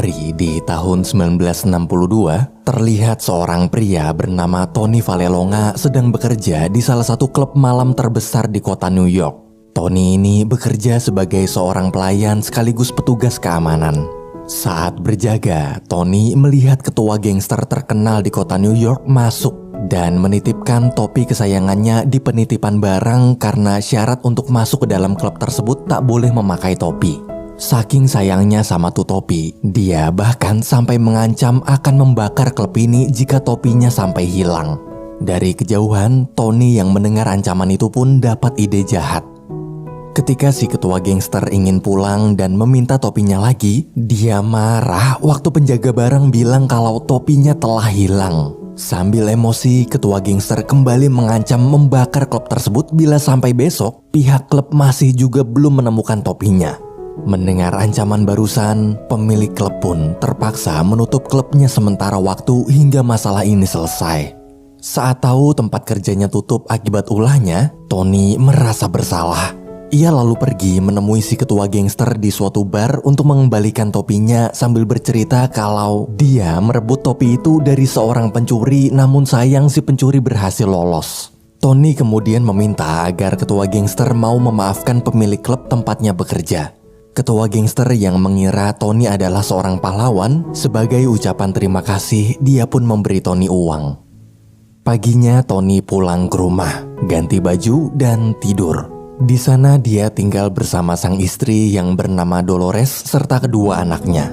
hari di tahun 1962, terlihat seorang pria bernama Tony Vallelonga sedang bekerja di salah satu klub malam terbesar di kota New York. Tony ini bekerja sebagai seorang pelayan sekaligus petugas keamanan. Saat berjaga, Tony melihat ketua gangster terkenal di kota New York masuk dan menitipkan topi kesayangannya di penitipan barang karena syarat untuk masuk ke dalam klub tersebut tak boleh memakai topi. Saking sayangnya sama tuh topi, dia bahkan sampai mengancam akan membakar klub ini jika topinya sampai hilang. Dari kejauhan, Tony yang mendengar ancaman itu pun dapat ide jahat. Ketika si ketua gangster ingin pulang dan meminta topinya lagi, dia marah waktu penjaga barang bilang kalau topinya telah hilang. Sambil emosi, ketua gangster kembali mengancam membakar klub tersebut bila sampai besok pihak klub masih juga belum menemukan topinya. Mendengar ancaman barusan, pemilik klub pun terpaksa menutup klubnya sementara waktu hingga masalah ini selesai. Saat tahu tempat kerjanya tutup akibat ulahnya, Tony merasa bersalah. Ia lalu pergi menemui si ketua gangster di suatu bar untuk mengembalikan topinya sambil bercerita kalau dia merebut topi itu dari seorang pencuri, namun sayang si pencuri berhasil lolos. Tony kemudian meminta agar ketua gangster mau memaafkan pemilik klub tempatnya bekerja. Ketua gangster yang mengira Tony adalah seorang pahlawan, sebagai ucapan terima kasih, dia pun memberi Tony uang. Paginya Tony pulang ke rumah, ganti baju dan tidur. Di sana dia tinggal bersama sang istri yang bernama Dolores serta kedua anaknya.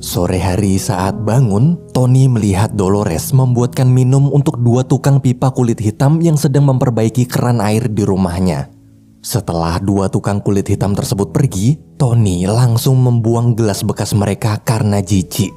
Sore hari saat bangun, Tony melihat Dolores membuatkan minum untuk dua tukang pipa kulit hitam yang sedang memperbaiki keran air di rumahnya. Setelah dua tukang kulit hitam tersebut pergi, Tony langsung membuang gelas bekas mereka karena jijik.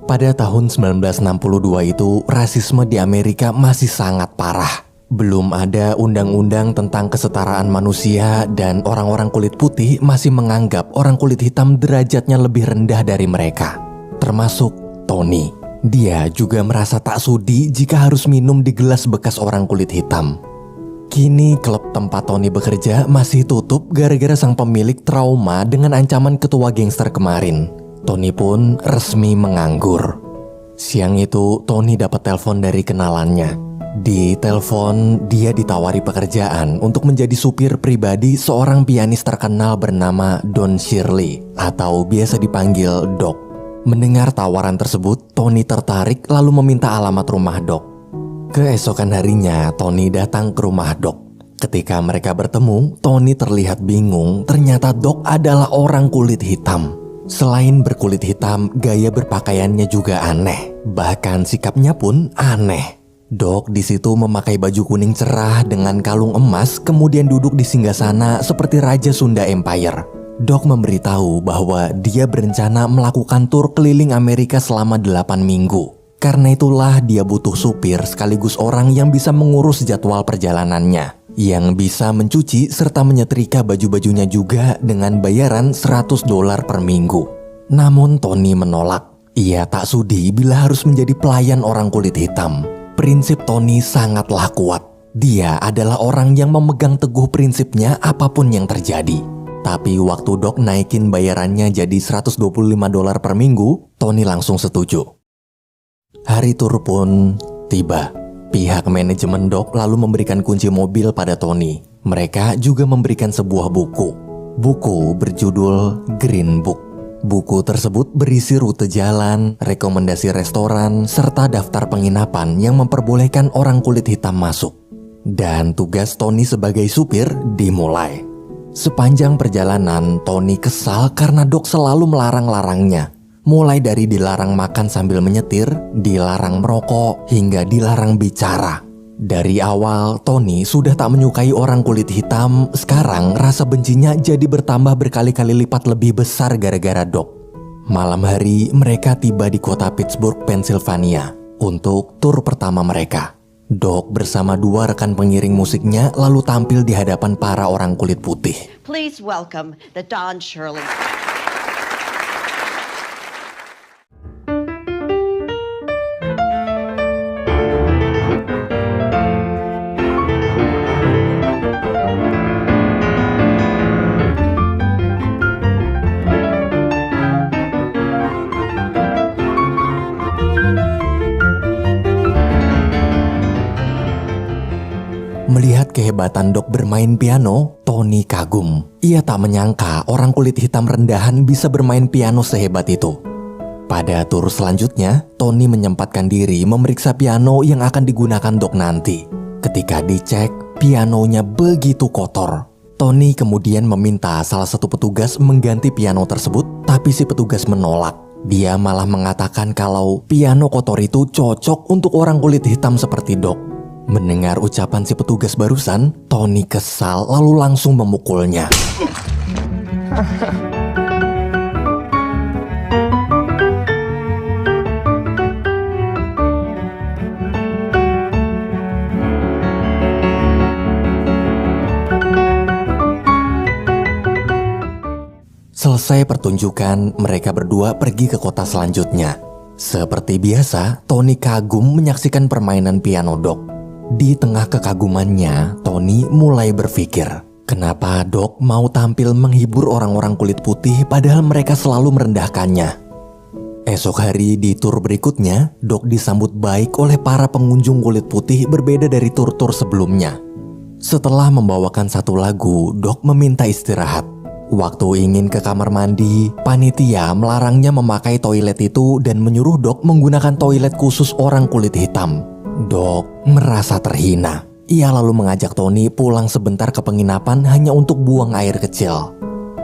Pada tahun 1962 itu, rasisme di Amerika masih sangat parah. Belum ada undang-undang tentang kesetaraan manusia dan orang-orang kulit putih masih menganggap orang kulit hitam derajatnya lebih rendah dari mereka. Termasuk Tony. Dia juga merasa tak sudi jika harus minum di gelas bekas orang kulit hitam. Kini klub tempat Tony bekerja masih tutup gara-gara sang pemilik trauma dengan ancaman ketua gangster kemarin. Tony pun resmi menganggur. Siang itu Tony dapat telepon dari kenalannya. Di telepon dia ditawari pekerjaan untuk menjadi supir pribadi seorang pianis terkenal bernama Don Shirley atau biasa dipanggil Doc. Mendengar tawaran tersebut, Tony tertarik lalu meminta alamat rumah Doc. Keesokan harinya, Tony datang ke rumah Doc. Ketika mereka bertemu, Tony terlihat bingung. Ternyata Doc adalah orang kulit hitam. Selain berkulit hitam, gaya berpakaiannya juga aneh. Bahkan sikapnya pun aneh. Doc di situ memakai baju kuning cerah dengan kalung emas, kemudian duduk di singgasana seperti Raja Sunda Empire. Doc memberitahu bahwa dia berencana melakukan tur keliling Amerika selama 8 minggu. Karena itulah dia butuh supir sekaligus orang yang bisa mengurus jadwal perjalanannya, yang bisa mencuci serta menyetrika baju-bajunya juga dengan bayaran $100 per minggu. Namun Tony menolak. Ia tak sudi bila harus menjadi pelayan orang kulit hitam. Prinsip Tony sangatlah kuat. Dia adalah orang yang memegang teguh prinsipnya apapun yang terjadi. Tapi waktu Doc naikin bayarannya jadi $125 per minggu, Tony langsung setuju. Hari tur pun tiba. Pihak manajemen Doc lalu memberikan kunci mobil pada Tony. Mereka juga memberikan sebuah buku. Buku berjudul Green Book. Buku tersebut berisi rute jalan, rekomendasi restoran, serta daftar penginapan yang memperbolehkan orang kulit hitam masuk. Dan tugas Tony sebagai supir dimulai. Sepanjang perjalanan, Tony kesal karena Doc selalu melarang-larangnya. Mulai dari dilarang makan sambil menyetir, dilarang merokok, hingga dilarang bicara. Dari awal, Tony sudah tak menyukai orang kulit hitam. Sekarang rasa bencinya jadi bertambah berkali-kali lipat lebih besar gara-gara Doc. Malam hari, mereka tiba di kota Pittsburgh, Pennsylvania untuk tur pertama mereka. Doc bersama dua rekan pengiring musiknya lalu tampil di hadapan para orang kulit putih. Please welcome the Don Shirley. kehebatan Doc bermain piano, Tony kagum. Ia tak menyangka orang kulit hitam rendahan bisa bermain piano sehebat itu. Pada tur selanjutnya, Tony menyempatkan diri memeriksa piano yang akan digunakan Doc nanti. Ketika dicek, pianonya begitu kotor. Tony kemudian meminta salah satu petugas mengganti piano tersebut, tapi si petugas menolak. Dia malah mengatakan kalau piano kotor itu cocok untuk orang kulit hitam seperti Doc. Mendengar ucapan si petugas barusan, Tony kesal lalu langsung memukulnya. Selesai pertunjukan, mereka berdua pergi ke kota selanjutnya. Seperti biasa, Tony kagum menyaksikan permainan piano Doc. Di tengah kekagumannya, Tony mulai berpikir, kenapa Doc mau tampil menghibur orang-orang kulit putih padahal mereka selalu merendahkannya. Esok hari di tur berikutnya, Doc disambut baik oleh para pengunjung kulit putih berbeda dari tur-tur sebelumnya. Setelah membawakan satu lagu, Doc meminta istirahat. Waktu ingin ke kamar mandi, panitia melarangnya memakai toilet itu dan menyuruh Doc menggunakan toilet khusus orang kulit hitam. Doc merasa terhina. Ia lalu mengajak Tony pulang sebentar ke penginapan hanya untuk buang air kecil.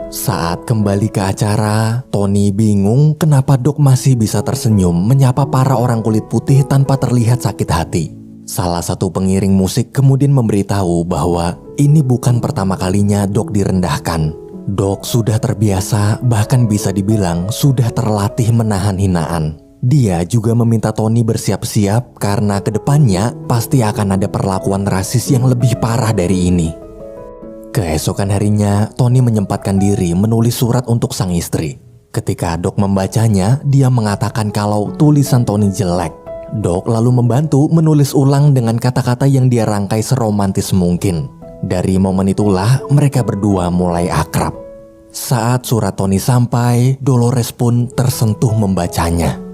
Saat kembali ke acara, Tony bingung kenapa Doc masih bisa tersenyum menyapa para orang kulit putih tanpa terlihat sakit hati. Salah satu pengiring musik kemudian memberitahu bahwa ini bukan pertama kalinya Doc direndahkan. Doc sudah terbiasa, bahkan bisa dibilang sudah terlatih menahan hinaan. Dia juga meminta Tony bersiap-siap karena kedepannya pasti akan ada perlakuan rasis yang lebih parah dari ini. Keesokan harinya, Tony menyempatkan diri menulis surat untuk sang istri. Ketika Doc membacanya, dia mengatakan kalau tulisan Tony jelek. Doc lalu membantu menulis ulang dengan kata-kata yang dia rangkai seromantis mungkin. Dari momen itulah mereka berdua mulai akrab. Saat surat Tony sampai, Dolores pun tersentuh membacanya.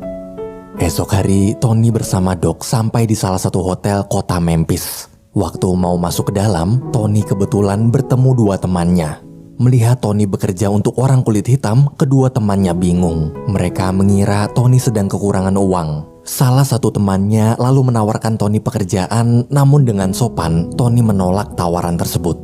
Esok hari, Tony bersama Doc sampai di salah satu hotel kota Memphis. Waktu mau masuk ke dalam, Tony kebetulan bertemu dua temannya. Melihat Tony bekerja untuk orang kulit hitam, kedua temannya bingung. Mereka mengira Tony sedang kekurangan uang. Salah satu temannya lalu menawarkan Tony pekerjaan, namun dengan sopan, Tony menolak tawaran tersebut.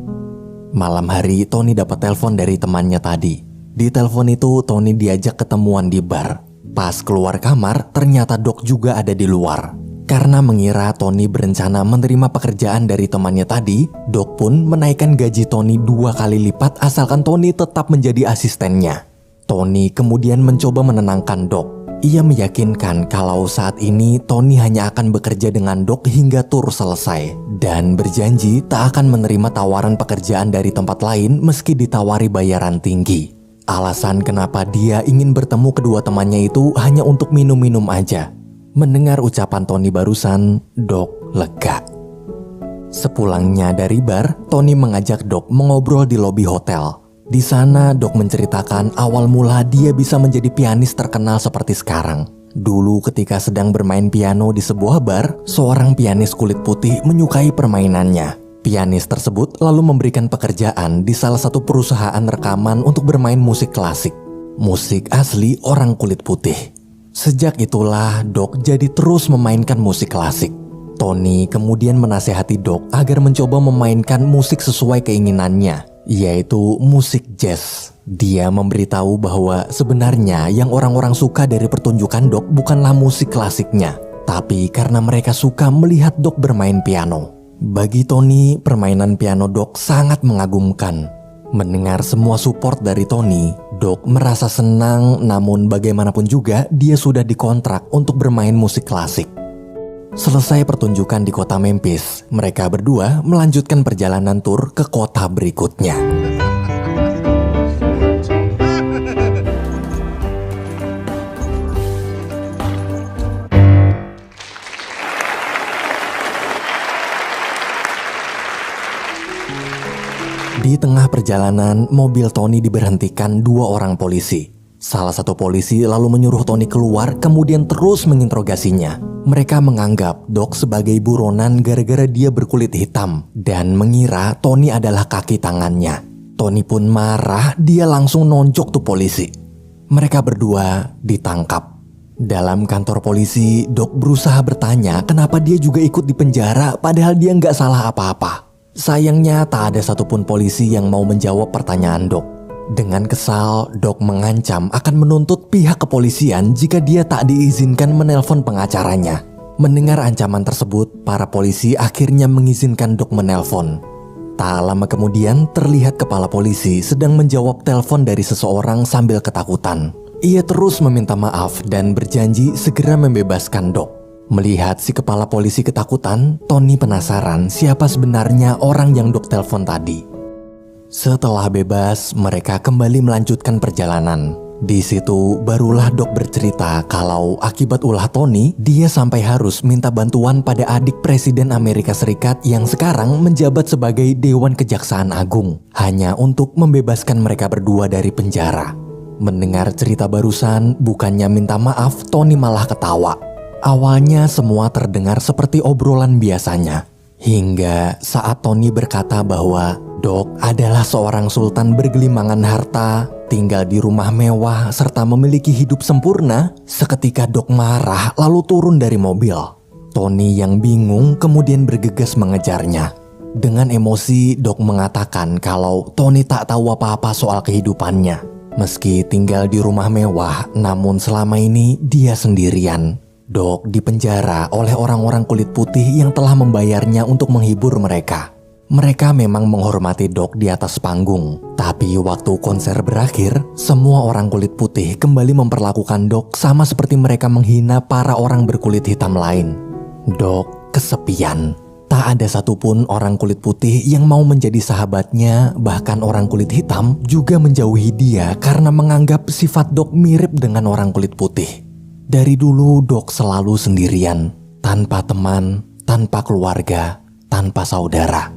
Malam hari, Tony dapat telepon dari temannya tadi. Di telepon itu, Tony diajak ketemuan di bar. Pas keluar kamar, ternyata Doc juga ada di luar. Karena mengira Tony berencana menerima pekerjaan dari temannya tadi, Doc pun menaikkan gaji Tony 2 kali lipat asalkan Tony tetap menjadi asistennya. Tony kemudian mencoba menenangkan Doc. Ia meyakinkan kalau saat ini Tony hanya akan bekerja dengan Doc hingga tur selesai dan berjanji tak akan menerima tawaran pekerjaan dari tempat lain meski ditawari bayaran tinggi. Alasan kenapa dia ingin bertemu kedua temannya itu hanya untuk minum-minum aja. Mendengar ucapan Tony barusan, Doc lega. Sepulangnya dari bar, Tony mengajak Doc mengobrol di lobi hotel. Di sana, Doc menceritakan awal mula dia bisa menjadi pianis terkenal seperti sekarang. Dulu ketika sedang bermain piano di sebuah bar, seorang pianis kulit putih menyukai permainannya. Pianis tersebut lalu memberikan pekerjaan di salah satu perusahaan rekaman untuk bermain musik klasik. Musik asli orang kulit putih. Sejak itulah Doc jadi terus memainkan musik klasik. Tony kemudian menasehati Doc agar mencoba memainkan musik sesuai keinginannya, yaitu musik jazz. Dia memberitahu bahwa sebenarnya yang orang-orang suka dari pertunjukan Doc bukanlah musik klasiknya, tapi karena mereka suka melihat Doc bermain piano. Bagi Tony, permainan piano Doc sangat mengagumkan. Mendengar semua support dari Tony, Doc merasa senang, namun bagaimanapun juga dia sudah dikontrak untuk bermain musik klasik. Selesai pertunjukan di kota Memphis, mereka berdua melanjutkan perjalanan tur ke kota berikutnya. Di tengah perjalanan, mobil Tony diberhentikan 2 orang polisi. Salah satu polisi lalu menyuruh Tony keluar kemudian terus menginterogasinya. Mereka menganggap Doc sebagai buronan gara-gara dia berkulit hitam dan mengira Tony adalah kaki tangannya. Tony pun marah, dia langsung nonjok tuh polisi. Mereka berdua ditangkap. Dalam kantor polisi, Doc berusaha bertanya kenapa dia juga ikut di penjara padahal dia nggak salah apa-apa. Sayangnya tak ada satupun polisi yang mau menjawab pertanyaan Doc. Dengan kesal, Doc mengancam akan menuntut pihak kepolisian jika dia tak diizinkan menelpon pengacaranya. Mendengar ancaman tersebut, para polisi akhirnya mengizinkan Doc menelpon. Tak lama kemudian, terlihat kepala polisi sedang menjawab telepon dari seseorang sambil ketakutan. Ia terus meminta maaf dan berjanji segera membebaskan Doc. Melihat si kepala polisi ketakutan, Tony penasaran siapa sebenarnya orang yang Doc telepon tadi. Setelah bebas, mereka kembali melanjutkan perjalanan. Di situ barulah Doc bercerita kalau akibat ulah Tony, dia sampai harus minta bantuan pada adik Presiden Amerika Serikat yang sekarang menjabat sebagai Dewan Kejaksaan Agung, hanya untuk membebaskan mereka berdua dari penjara. Mendengar cerita barusan, bukannya minta maaf, Tony malah ketawa. Awalnya semua terdengar seperti obrolan biasanya. Hingga saat Tony berkata bahwa Doc adalah seorang sultan bergelimangan harta, tinggal di rumah mewah, serta memiliki hidup sempurna, seketika Doc marah lalu turun dari mobil. Tony yang bingung kemudian bergegas mengejarnya. Dengan emosi, Doc mengatakan kalau Tony tak tahu apa-apa soal kehidupannya. Meski tinggal di rumah mewah, namun selama ini dia sendirian. Doc dipenjara oleh orang-orang kulit putih yang telah membayarnya untuk menghibur mereka. Mereka memang menghormati Doc di atas panggung, tapi waktu konser berakhir, semua orang kulit putih kembali memperlakukan Doc sama seperti mereka menghina para orang berkulit hitam lain. Doc kesepian. Tak ada satupun orang kulit putih yang mau menjadi sahabatnya, bahkan orang kulit hitam juga menjauhi dia karena menganggap sifat Doc mirip dengan orang kulit putih. Dari dulu Doc selalu sendirian, tanpa teman, tanpa keluarga, tanpa saudara.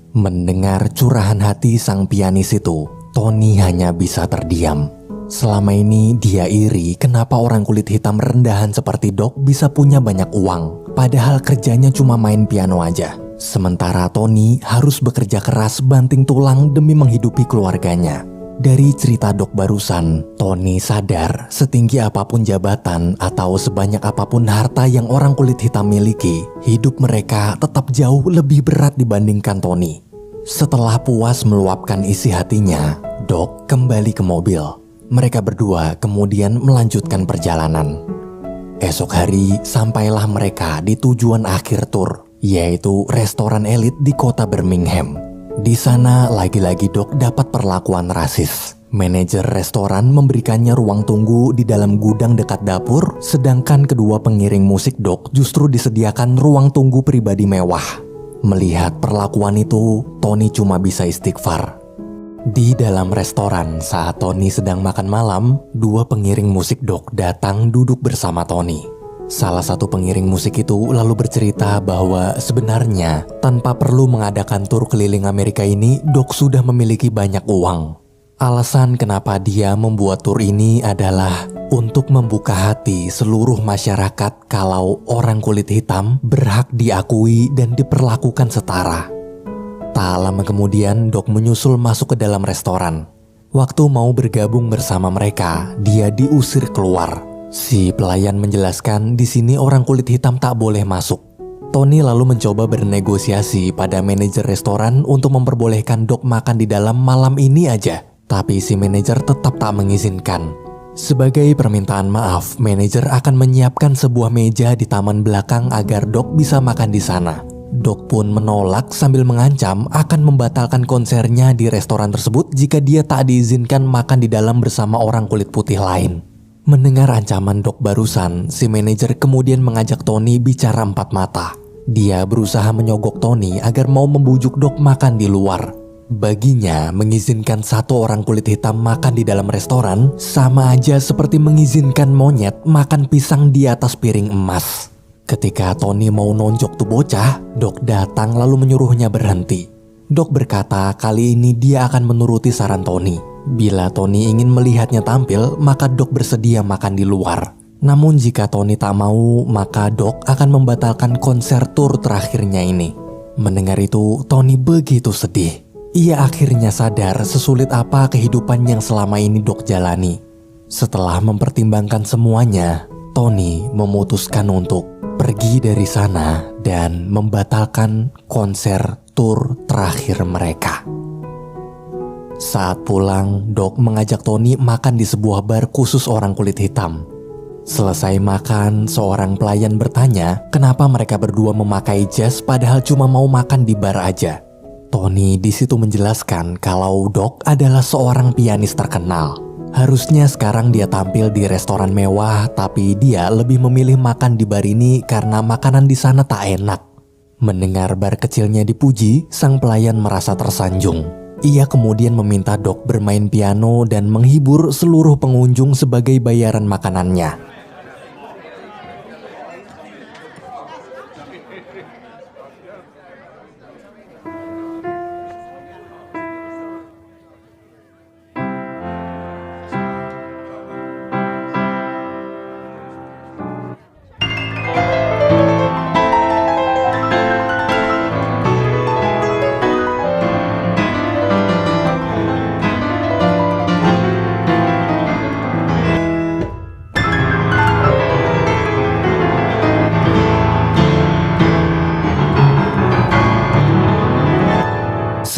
Mendengar curahan hati sang pianis itu, Tony hanya bisa terdiam. Selama ini dia iri kenapa orang kulit hitam rendahan seperti Doc bisa punya banyak uang, padahal kerjanya cuma main piano aja. Sementara Tony harus bekerja keras banting tulang demi menghidupi keluarganya. Dari cerita Doc barusan, Tony sadar setinggi apapun jabatan atau sebanyak apapun harta yang orang kulit hitam miliki, hidup mereka tetap jauh lebih berat dibandingkan Tony. Setelah puas meluapkan isi hatinya, Doc kembali ke mobil. Mereka berdua kemudian melanjutkan perjalanan. Esok hari, sampailah mereka di tujuan akhir tur, yaitu restoran elit di kota Birmingham. Di sana lagi-lagi Doc dapat perlakuan rasis. Manajer restoran memberikannya ruang tunggu di dalam gudang dekat dapur, sedangkan kedua pengiring musik Doc justru disediakan ruang tunggu pribadi mewah. Melihat perlakuan itu, Tony cuma bisa istighfar. Di dalam restoran saat Tony sedang makan malam, dua pengiring musik Doc datang duduk bersama Tony. Salah satu pengiring musik itu lalu bercerita bahwa sebenarnya tanpa perlu mengadakan tur keliling Amerika ini, Doc sudah memiliki banyak uang. Alasan kenapa dia membuat tur ini adalah untuk membuka hati seluruh masyarakat kalau orang kulit hitam berhak diakui dan diperlakukan setara. Tak lama kemudian Doc menyusul masuk ke dalam restoran. Waktu mau bergabung bersama mereka, dia diusir keluar. Si pelayan menjelaskan di sini orang kulit hitam tak boleh masuk. Tony lalu mencoba bernegosiasi pada manajer restoran untuk memperbolehkan Doc makan di dalam malam ini aja. Tapi si manajer tetap tak mengizinkan. Sebagai permintaan maaf, manajer akan menyiapkan sebuah meja di taman belakang agar Doc bisa makan di sana. Doc pun menolak sambil mengancam akan membatalkan konsernya di restoran tersebut jika dia tak diizinkan makan di dalam bersama orang kulit putih lain. Mendengar ancaman Doc barusan, si manajer kemudian mengajak Tony bicara empat mata. Dia berusaha menyogok Tony agar mau membujuk Doc makan di luar. Baginya, mengizinkan satu orang kulit hitam makan di dalam restoran sama aja seperti mengizinkan monyet makan pisang di atas piring emas. Ketika Tony mau nonjok tuh bocah, Doc datang lalu menyuruhnya berhenti. Doc berkata kali ini dia akan menuruti saran Tony. Bila Tony ingin melihatnya tampil, maka Doc bersedia makan di luar. Namun jika Tony tak mau, maka Doc akan membatalkan konser tur terakhirnya ini. Mendengar itu, Tony begitu sedih. Ia akhirnya sadar sesulit apa kehidupan yang selama ini Doc jalani. Setelah mempertimbangkan semuanya, Tony memutuskan untuk pergi dari sana dan membatalkan konser tur terakhir mereka. Saat pulang, Doc mengajak Tony makan di sebuah bar khusus orang kulit hitam. Selesai makan, seorang pelayan bertanya kenapa mereka berdua memakai jas padahal cuma mau makan di bar aja. Tony di situ menjelaskan kalau Doc adalah seorang pianis terkenal. Harusnya sekarang dia tampil di restoran mewah, tapi dia lebih memilih makan di bar ini karena makanan di sana tak enak. Mendengar bar kecilnya dipuji, sang pelayan merasa tersanjung. Ia kemudian meminta Doc bermain piano dan menghibur seluruh pengunjung sebagai bayaran makanannya.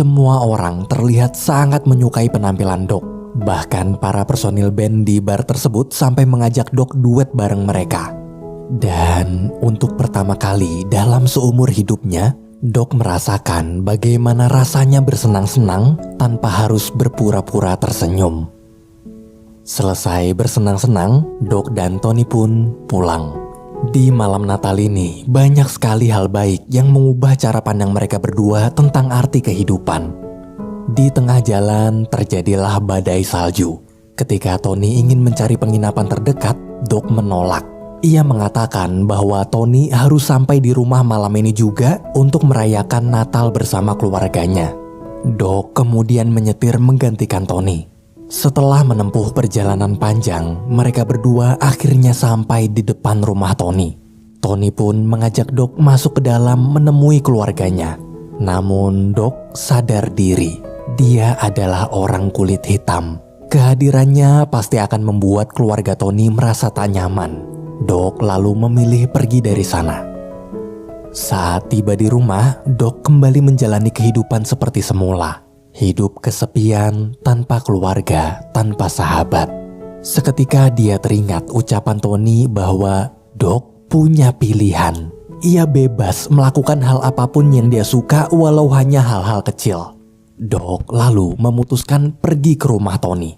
Semua orang terlihat sangat menyukai penampilan Doc. Bahkan para personil band di bar tersebut sampai mengajak Doc duet bareng mereka. Dan untuk pertama kali dalam seumur hidupnya, Doc merasakan bagaimana rasanya bersenang-senang tanpa harus berpura-pura tersenyum. Selesai bersenang-senang, Doc dan Tony pun pulang. Di malam Natal ini, banyak sekali hal baik yang mengubah cara pandang mereka berdua tentang arti kehidupan. Di tengah jalan, terjadilah badai salju. Ketika Tony ingin mencari penginapan terdekat, Doc menolak. Ia mengatakan bahwa Tony harus sampai di rumah malam ini juga untuk merayakan Natal bersama keluarganya. Doc kemudian menyetir menggantikan Tony. Setelah menempuh perjalanan panjang, mereka berdua akhirnya sampai di depan rumah Tony. Tony pun mengajak Doc masuk ke dalam menemui keluarganya. Namun Doc sadar diri, dia adalah orang kulit hitam. Kehadirannya pasti akan membuat keluarga Tony merasa tak nyaman. Doc lalu memilih pergi dari sana. Saat tiba di rumah, Doc kembali menjalani kehidupan seperti semula. Hidup kesepian, tanpa keluarga, tanpa sahabat. Seketika dia teringat ucapan Tony bahwa Doc punya pilihan. Ia bebas melakukan hal apapun yang dia suka walau hanya hal-hal kecil. Doc lalu memutuskan pergi ke rumah Tony.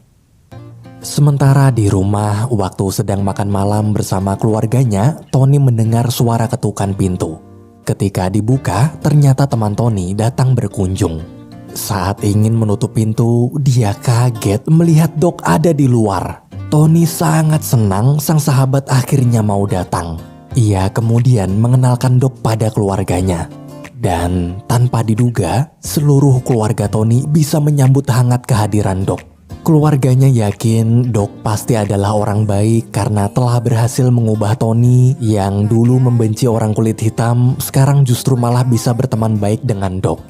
Sementara di rumah, waktu sedang makan malam bersama keluarganya, Tony mendengar suara ketukan pintu. Ketika dibuka, ternyata teman Tony datang berkunjung. Saat ingin menutup pintu, dia kaget melihat Doc ada di luar. Tony sangat senang sang sahabat akhirnya mau datang. Ia kemudian mengenalkan Doc pada keluarganya. Dan tanpa diduga, seluruh keluarga Tony bisa menyambut hangat kehadiran Doc. Keluarganya yakin Doc pasti adalah orang baik karena telah berhasil mengubah Tony yang dulu membenci orang kulit hitam, sekarang justru malah bisa berteman baik dengan Doc.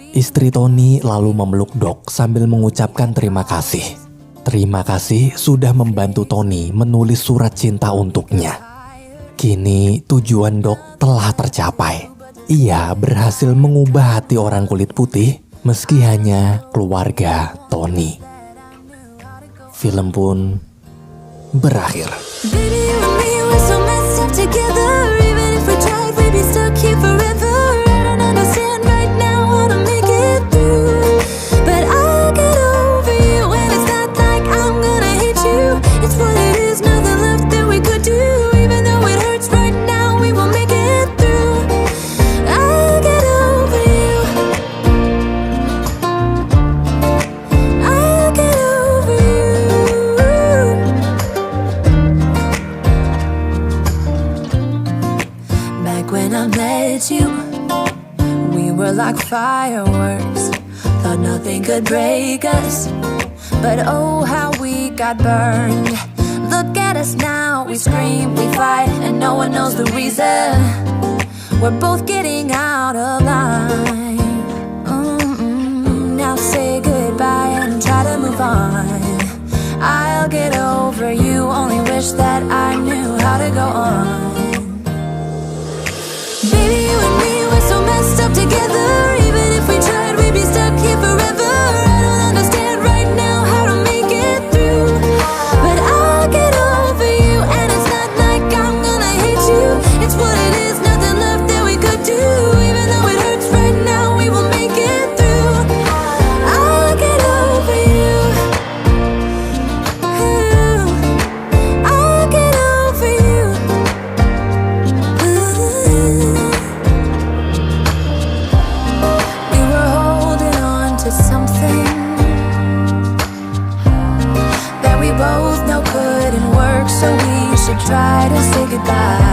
Istri Tony lalu memeluk Doc sambil mengucapkan terima kasih. Terima kasih sudah membantu Tony menulis surat cinta untuknya. Kini tujuan Doc telah tercapai. Ia berhasil mengubah hati orang kulit putih meski hanya keluarga Tony. Film pun berakhir. Like fireworks, thought nothing could break us. but oh how we got burned. Look at us now, we scream, we fight, and no one knows the reason. We're both getting out of line. Now say goodbye and try to move on. I'll get over you, only wish that I knew how to go on. Baby, you and me, we're so messed up together. Even if we tried, we'd be stuck here forever. I don't understand right now how to make it through, but I'll get over you, and it's not like I'm gonna hate you. It's what it is, nothing left that we could do. Even though it hurts right now, we will make it through. I'll get over you. I'll get over you. We were holding on to something that we both know couldn't work, so we should try to say goodbye.